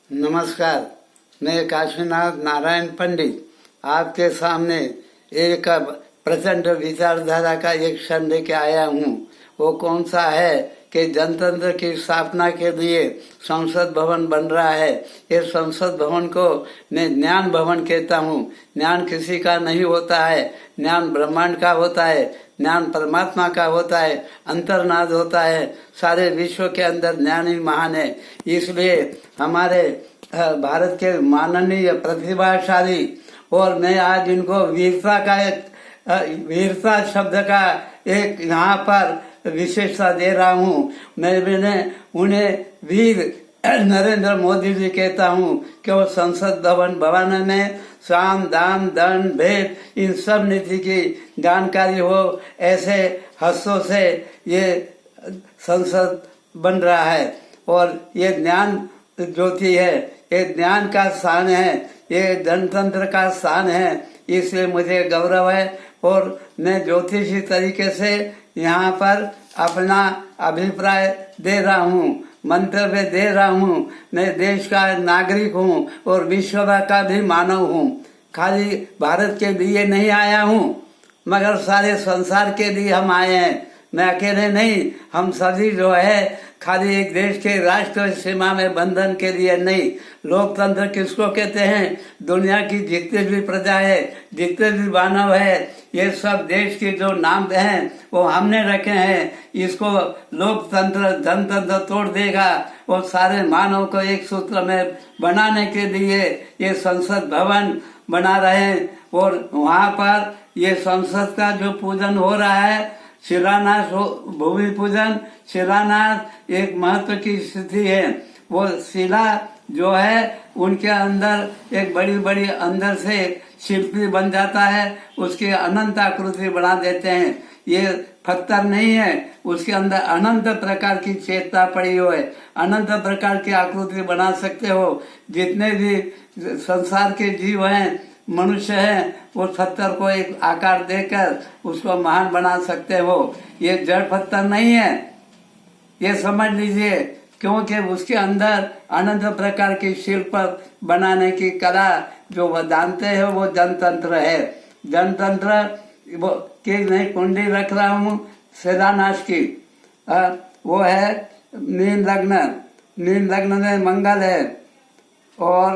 नमस्कार। मैं काशीनाथ नारायण पंडित आपके सामने एक प्रचंड विचारधारा का एक क्षण लेके आया हूँ। वो कौन सा है कि जनतंत्र की स्थापना के लिए संसद भवन बन रहा है। ये संसद भवन को मैं ज्ञान भवन कहता हूँ। ज्ञान किसी का नहीं होता है, ज्ञान ब्रह्मांड का होता है, ज्ञान परमात्मा का होता है, अंतर्नाद होता है। सारे विश्व के अंदर ज्ञान ही महान है। इसलिए हमारे भारत के माननीय प्रतिभाशाली, और मैं आज इनको वीरता का वीरता शब्द का एक यहाँ पर विशेषता दे रहा हूँ। मैंने उन्हें वीर नरेंद्र मोदी जी कहता हूँ कि वो संसद भवन में साम दाम दंड भेद इन सब नीति की जानकारी हो, ऐसे हस्तों से ये संसद बन रहा है। और ये ज्ञान ज्योति है, ये ज्ञान का स्थान है, ये जनतंत्र का स्थान है। इसलिए मुझे गौरव है और मैं ज्योतिषी तरीके से यहाँ पर अपना अभिप्राय दे रहा हूँ, मंतव्य दे रहा हूँ। मैं देश का नागरिक हूँ और विश्व का भी मानव हूँ। खाली भारत के लिए नहीं आया हूँ, मगर सारे संसार के लिए हम आए हैं। मैं अकेले नहीं, हम सभी जो है खाली एक देश के राष्ट्र सीमा में बंधन के लिए नहीं। लोकतंत्र किसको कहते हैं? दुनिया की जितने भी प्रजा है, जितने भी मानव है, ये सब देश के जो नाम हैं वो हमने रखे हैं। इसको लोकतंत्र जनतंत्र तोड़ देगा और सारे मानव को एक सूत्र में बनाने के लिए ये संसद भवन बना रहे हैं। और वहाँ पर ये संसद का जो पूजन हो रहा है, शिलान्यास, भूमि पूजन शिलान्यास एक महत्व की स्थिति है। वो शिला जो है उनके अंदर एक बड़ी बड़ी अंदर से शिल्पी बन जाता है, उसकी अनंत आकृति बना देते हैं। ये पत्थर नहीं है, उसके अंदर अनंत प्रकार की चेतना पड़ी हो है, अनंत प्रकार की आकृति बना सकते हो। जितने भी संसार के जीव हैं, मनुष्य है, वो पत्थर को एक आकार देकर उसको महान बना सकते हो। ये जड़ पत्थर नहीं है, ये समझ लीजिए, क्योंकि उसके अंदर अनंत प्रकार की शिल्प बनाने की कला जो वो जानते हैं वो जनतंत्र है। जनतंत्र वो की नई कुंडली रख रहा हूँ शिलान्यास की। वो है मीन लग्न, मीन लग्न में मंगल है और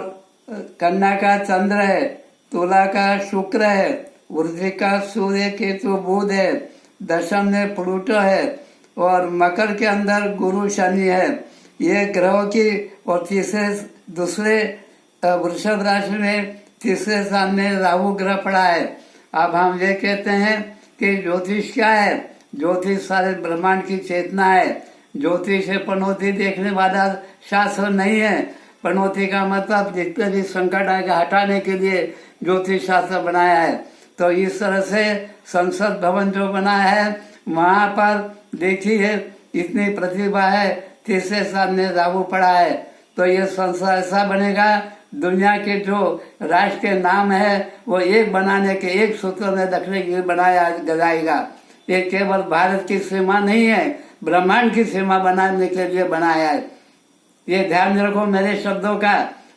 कन्या का चंद्र है, तुला का शुक्र है, वृश्चिक का सूर्य केतु बुध है, दशम में प्लूटो है और मकर के अंदर गुरु शनि है। ये ग्रहों की और दूसरे वृषभ राशि में तीसरे स्थान में राहु ग्रह पड़ा है। अब हम ये कहते हैं कि ज्योतिष क्या है? ज्योतिष सारे ब्रह्मांड की चेतना है। ज्योतिष है पनौती देखने वाला शास्त्र नहीं है। पनौती का मतलब जितने भी संकट आएगा हटाने के लिए ज्योतिष शास्त्र बनाया है। तो इस तरह से संसद भवन जो बनाया है, वहाँ पर देखिए इतनी प्रतिभा है, तीसरे स्थान में राहु पड़ा है। तो ये संसद ऐसा बनेगा, दुनिया के जो राष्ट्र के नाम है वो एक बनाने के, एक सूत्र में रखने के लिए बनाया जाएगा। ये केवल भारत की सीमा नहीं है, ब्रह्मांड की सीमा बनाने के लिए बनाया है। ये ध्यान रखो मेरे शब्दों का।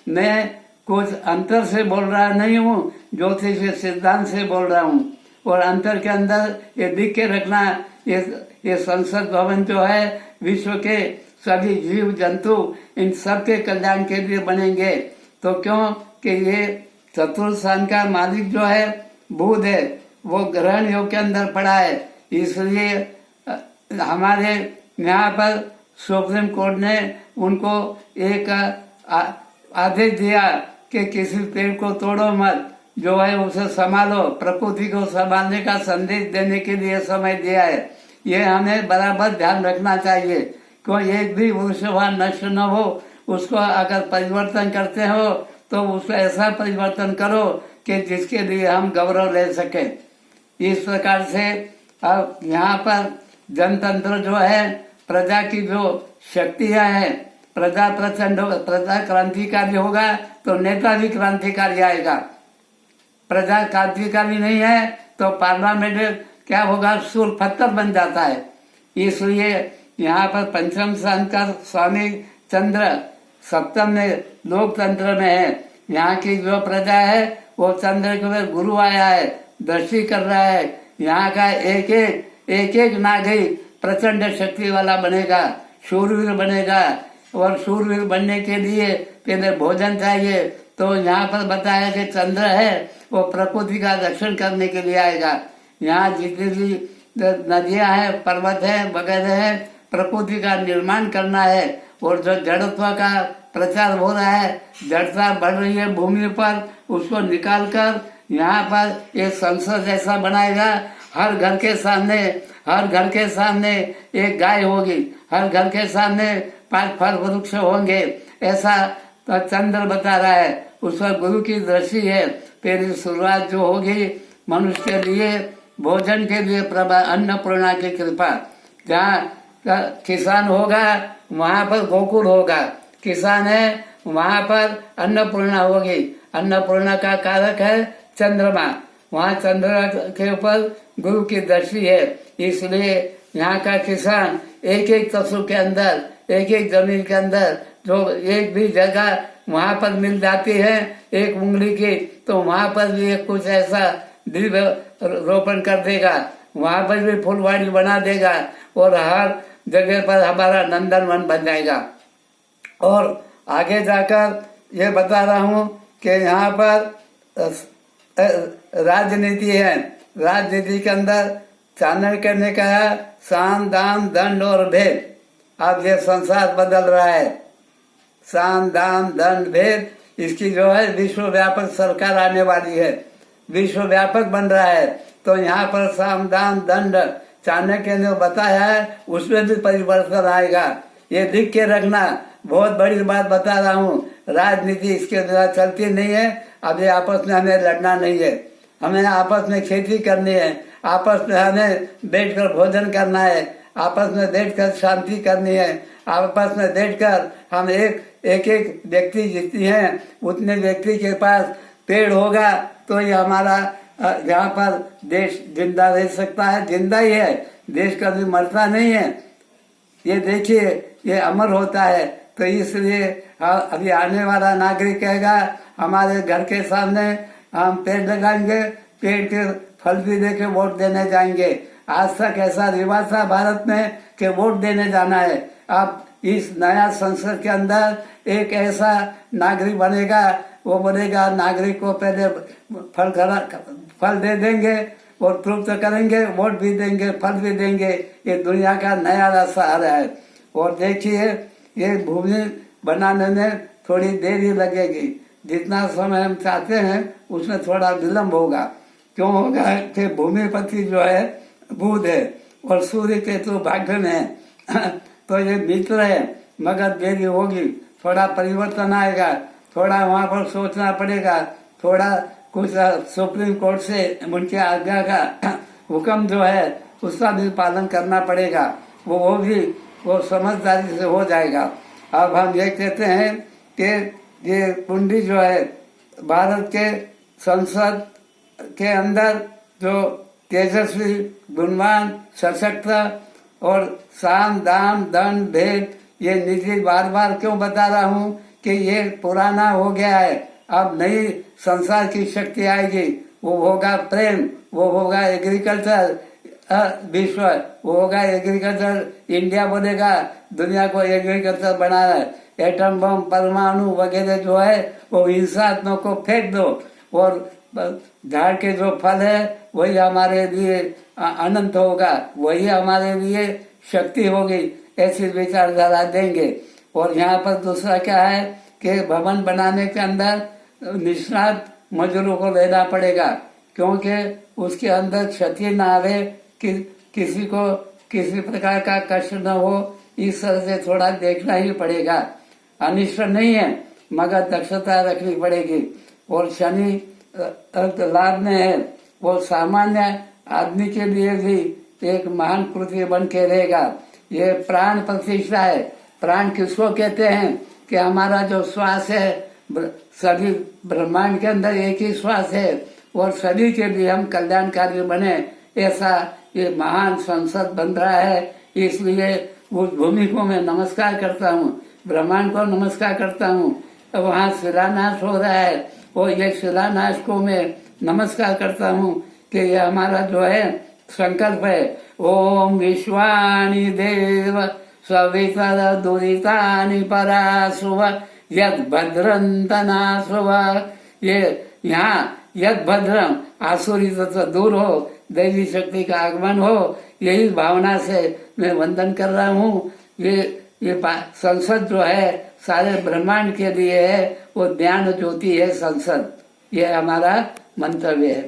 मैं कुछ अंतर से बोल रहा नहीं हूँ, ज्योतिष के सिद्धांत से बोल रहा हूँ। और अंतर के अंदर ये लिख के रखना, ये संसद भवन जो है विश्व के सभी जीव जंतु इन सब के कल्याण के लिए बनेंगे। तो क्यों कि ये चतुर्थ स्थान का मालिक जो है बुध है, वो ग्रहण योग के अंदर पड़ा है। इसलिए हमारे यहाँ पर सुप्रीम कोर्ट ने उनको एक आदेश दिया कि किसी पेड़ को तोड़ो मत, जो है उसे संभालो, प्रकृति को संभालने का संदेश देने के लिए समय दिया है। ये हमें बराबर ध्यान रखना चाहिए। क्यों एक भी वृक्ष वहाँ नष्ट न हो, उसको अगर परिवर्तन करते हो तो उसको ऐसा परिवर्तन करो कि जिसके लिए हम गौरव ले सके। इस प्रकार से अब यहाँ पर जनतंत्र जो है, प्रजा की जो शक्तियाँ हैं, प्रजा प्रचंड, प्रजा क्रांतिकारी होगा तो नेता भी क्रांतिकारी आएगा। प्रजा क्रांतिकारी नहीं है तो पार्लियामेंट क्या होगा, सूल पत्थर बन जाता है। इसलिए यहाँ पर पंचम स्थान का स्वामी चंद्र सप्तम में लोकतंत्र में है। यहाँ की जो प्रजा है वो चंद्र के ऊपर गुरु आया है, दृष्टि कर रहा है। यहाँ का एक एक नागरिक प्रचंड शक्ति वाला बनेगा, शूरवीर बनेगा। और शूरवीर बनने के लिए पहले भोजन चाहिए। तो यहाँ पर बताया कि चंद्र है वो प्रकृति का रक्षण करने के लिए आएगा। यहाँ जितनी भी नदियां हैं, पर्वत है वगैरह है, प्रकृति का निर्माण करना है। और जो जड़त्व का प्रचार हो रहा है, जड़ता बढ़ रही है भूमि पर, उसको निकाल कर यहाँ पर एक संसद ऐसा बनाएगा। हर घर के सामने एक गाय होगी, हर घर के सामने 5 फल वृक्ष होंगे। ऐसा चंद्र बता रहा है। उसका गुरु की दृष्टि है। पहली शुरुआत जो होगी मनुष्य के लिए भोजन के लिए अन्नपूर्णा की कृपा। जहाँ किसान होगा वहाँ पर गोकुल होगा, किसान है वहाँ पर अन्नपूर्णा होगी। अन्नपूर्णा का कारक है चंद्रमा। वहाँ चंद्रमा के ऊपर गुरु की दृष्टि है। इसलिए यहाँ का किसान एक एक तसु के अंदर, एक एक जमीन के अंदर जो एक भी जगह वहाँ पर मिल जाती है एक उंगली की, तो वहाँ पर भी कुछ ऐसा दिव्य रोपण कर देगा, वहाँ पर भी फुलवाड़ी बना देगा और हर जगह पर हमारा नंदनवन बन जाएगा। और आगे जाकर ये बता रहा हूँ कि यहाँ पर राजनीति है। राजनीति के अंदर चाणक्य ने कहा साम दाम दंड और भेद। अब ये संसार बदल रहा है। साम दाम दंड भेद, इसकी जो है विश्वव्यापक सरकार आने वाली है, विश्वव्यापक बन रहा है। तो यहाँ पर साम दाम दंड चाणक्य ने बताया है, उसमें भी परिवर्तन आएगा। ये लिख के रखना, बहुत बड़ी बात बता रहा हूँ। राजनीति इसके द्वारा चलती नहीं है। अब ये आपस में हमें लड़ना नहीं है, हमें आपस में खेती करनी है, आपस में हमें बैठकर भोजन करना है, आपस में बैठकर शांति करनी है, आपस में बैठकर हम एक व्यक्ति जितनी है उतने व्यक्ति के पास पेड़ होगा तो ये हमारा यहाँ पर देश जिंदा रह सकता है। जिंदा ही है, देश कभी मरता नहीं है। ये देखिए ये अमर होता है। तो इसलिए अभी आने वाला नागरिक कहेगा हमारे घर के सामने हम पेड़ लगाएंगे, पेड़ के फल भी देके वोट देने जाएंगे। आज तक ऐसा रिवाज था भारत में कि वोट देने जाना है। अब इस नया संसद के अंदर एक ऐसा नागरिक बनेगा, वो बनेगा नागरिक को पहले फल दे देंगे और तृप्त करेंगे, वोट भी देंगे, फल भी देंगे। ये दुनिया का नया रास्ता आ रहा है। और देखिए ये भूमि बनाने में थोड़ी देर ही लगेगी। जितना समय हम चाहते हैं उसमें थोड़ा विलम्ब होगा। क्यों होगा कि भूमिपति जो है बुध है और सूर्य केतु भाग्य में है तो ये मित्र है, मगर देरी होगी, थोड़ा परिवर्तन आएगा, थोड़ा वहाँ पर सोचना पड़ेगा, थोड़ा कुछ सुप्रीम कोर्ट से उनके आज्ञा का हुक्म जो है उसका भी पालन करना पड़ेगा। वो भी वो समझदारी से हो जाएगा। अब हम ये कहते हैं कि ये कुंडी जो है भारत के संसद के अंदर जो तेजस्वी, गुणवान, सशक्त और साम दाम दंड भेद, ये नीति बार बार क्यों बता रहा हूँ कि ये पुराना हो गया है। अब नई संसार की शक्ति आएगी, वो होगा प्रेम, वो होगा एग्रीकल्चर विश्व, वो होगा एग्रीकल्चर इंडिया बनेगा। दुनिया को एग्रीकल्चर बनाना है। एटम बम, परमाणु वगैरह जो है वो हिंसात्मक को फेंक दो और झाड़ के जो फल है वही हमारे लिए अनंत होगा, वही हमारे लिए शक्ति होगी। ऐसी विचारधारा देंगे। और यहाँ पर दूसरा क्या है कि भवन बनाने के अंदर निष्णात मजदूरों को लेना पड़ेगा, क्योंकि उसके अंदर क्षति न आवे, कि किसी को किसी प्रकार का कष्ट न हो, इस तरह से थोड़ा देखना ही पड़ेगा। अनिष्ट नहीं है मगर दक्षता रखनी पड़ेगी। और शनि लाभ में है, वो सामान्य आदमी के लिए भी एक महान कृति बन के रहेगा। ये प्राण प्रतिष्ठा है। प्राण किसको कहते हैं कि हमारा जो श्वास है, सभी ब्रह्मांड के अंदर एक ही श्वास है और सभी के लिए हम कल्याणकारी बने, ऐसा ये महान संसद बन रहा है। इसलिए उस भूमि को मैं नमस्कार करता हूँ, ब्रह्मांड को नमस्कार करता हूँ। अब वहाँ शिलान्यास हो रहा है, वो ये शिलान्यास को मैं नमस्कार करता हूँ कि ये हमारा जो है संकल्प है। ओम विश्वानि देव सवितर दुरितानि परासुव यद भद्रंतनासुव। ये यहाँ यद भद्रम आसुरी तत्व दूर हो, दैवी शक्ति का आगमन हो, यही भावना से मैं वंदन कर रहा हूँ। ये संसद जो है सारे ब्रह्मांड के लिए है, वो ज्ञान ज्योति है संसद। ये हमारा मंतव्य है।